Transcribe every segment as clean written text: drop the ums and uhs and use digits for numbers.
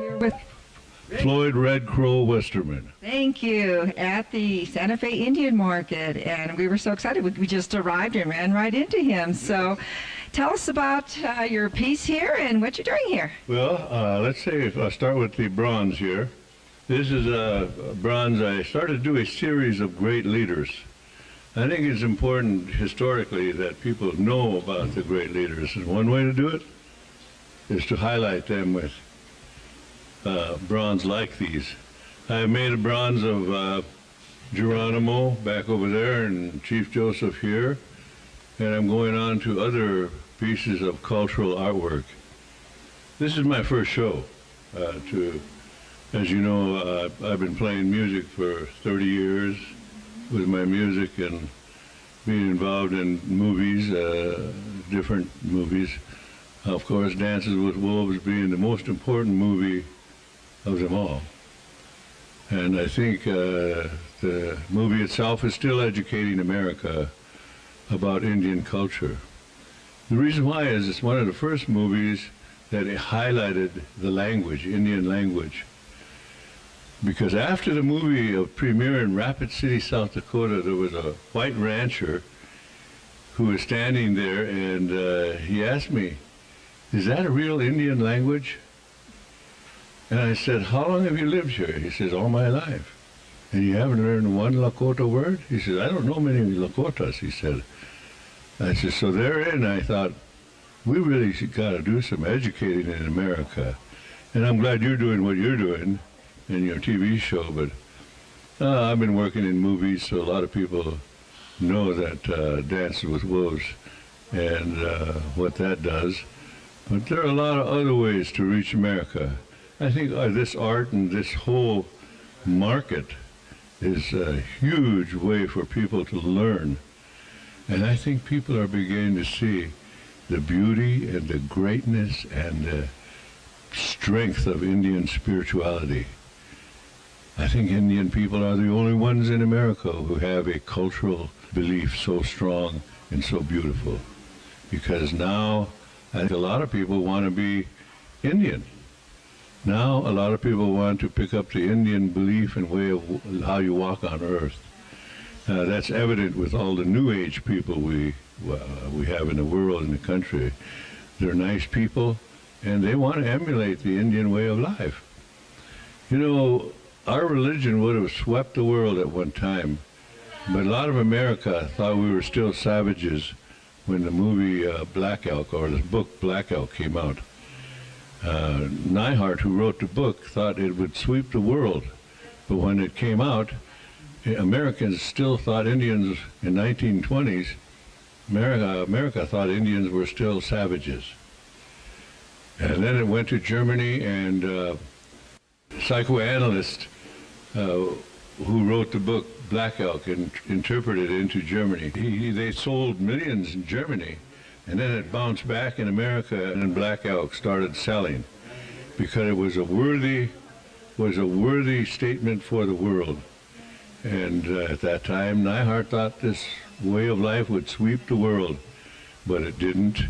here with Floyd Red Crow Westerman. Thank you, at the Santa Fe Indian Market, and we were so excited. We just arrived and ran right into him. So tell us about your piece here and what you're doing here. Well, let's say if I start with the bronze here. This is a bronze. I started to do a series of great leaders. I think it's important historically that people know about the great leaders, and one way to do it is to highlight them with bronze like these. I made a bronze of Geronimo back over there and Chief Joseph here, and I'm going on to other pieces of cultural artwork. This is my first show. As you know, I've been playing music for 30 years with my music and being involved in movies, different movies. Of course, Dances with Wolves being the most important movie of them all. And I think the movie itself is still educating America about Indian culture. The reason why is it's one of the first movies that highlighted the language, Indian language. Because after the movie premiere in Rapid City, South Dakota, there was a white rancher who was standing there, and he asked me, "Is that a real Indian language?" And I said, "How long have you lived here?" He says, "All my life." "And you haven't learned one Lakota word?" He said, "I don't know many Lakotas," he said. I said, so therein I thought, we really got to do some educating in America. And I'm glad you're doing what you're doing in your TV show, but I've been working in movies, so a lot of people know that Dances with Wolves and what that does. But there are a lot of other ways to reach America. I think this art and this whole market is a huge way for people to learn. And I think people are beginning to see the beauty and the greatness and the strength of Indian spirituality. I think Indian people are the only ones in America who have a cultural belief so strong and so beautiful. Because now, I think a lot of people want to be Indian. Now, a lot of people want to pick up the Indian belief and way of how you walk on earth. That's evident with all the New Age people we have in the world, in the country. They're nice people, and they want to emulate the Indian way of life. You know, our religion would have swept the world at one time, but a lot of America thought we were still savages when the movie Black Elk, or the book Black Elk, came out. Neihart, who wrote the book, thought it would sweep the world, but when it came out, Americans still thought Indians in 1920s, America thought Indians were still savages. And then it went to Germany, and a psychoanalyst who wrote the book Black Elk and interpreted it into Germany. They sold millions in Germany, and then it bounced back in America, and Black Elk started selling because it was a worthy statement for the world. And at that time, Neihart thought this way of life would sweep the world, but it didn't,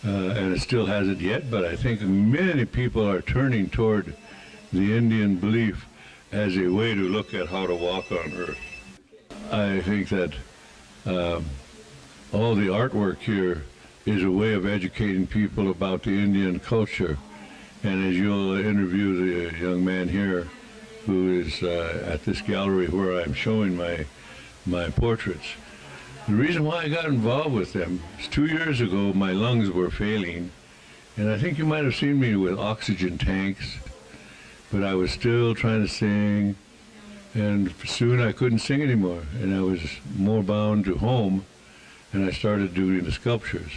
and it still hasn't yet. But I think many people are turning toward the Indian belief as a way to look at how to walk on earth. I think that all the artwork here is a way of educating people about the Indian culture. And as you'll interview the young man here, who is at this gallery where I'm showing my portraits. The reason why I got involved with them is 2 years ago my lungs were failing, and I think you might have seen me with oxygen tanks, but I was still trying to sing, and soon I couldn't sing anymore, and I was more bound to home, and I started doing the sculptures.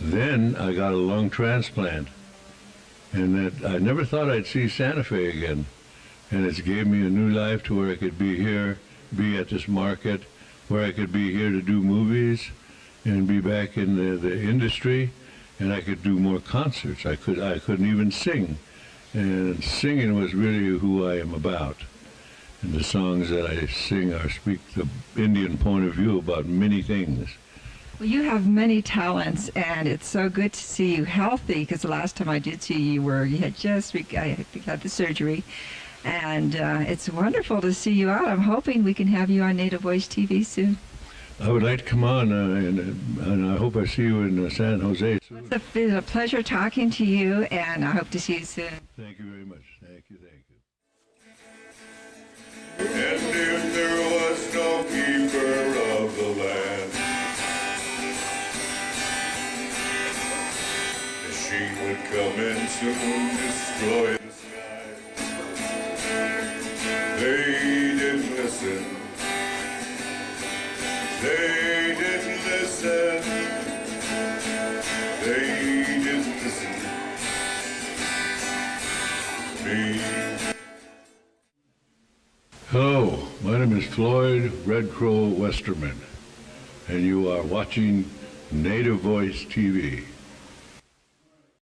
Then I got a lung transplant, and that I never thought I'd see Santa Fe again. And it's gave me a new life to where I could be here, be at this market, where I could be here to do movies and be back in the industry, and I could do more concerts. I couldn't even sing, and singing was really who I am about. And the songs that I sing speak the Indian point of view about many things. Well, you have many talents, and it's so good to see you healthy. Because the last time I did see you, you had just I think had the surgery, and it's wonderful to see you out. I'm hoping we can have you on Native Voice TV soon. I would like to come on, and I hope I see you in San Jose soon. It's a pleasure talking to you, and I hope to see you soon. Thank you very much. Thank you, thank you. And if there was no keeper of the land, machine would come and soon destroy the sky. They didn't listen. They didn't listen. They didn't listen to me. Hello, my name is Floyd Red Crow Westerman, and you are watching Native Voice TV.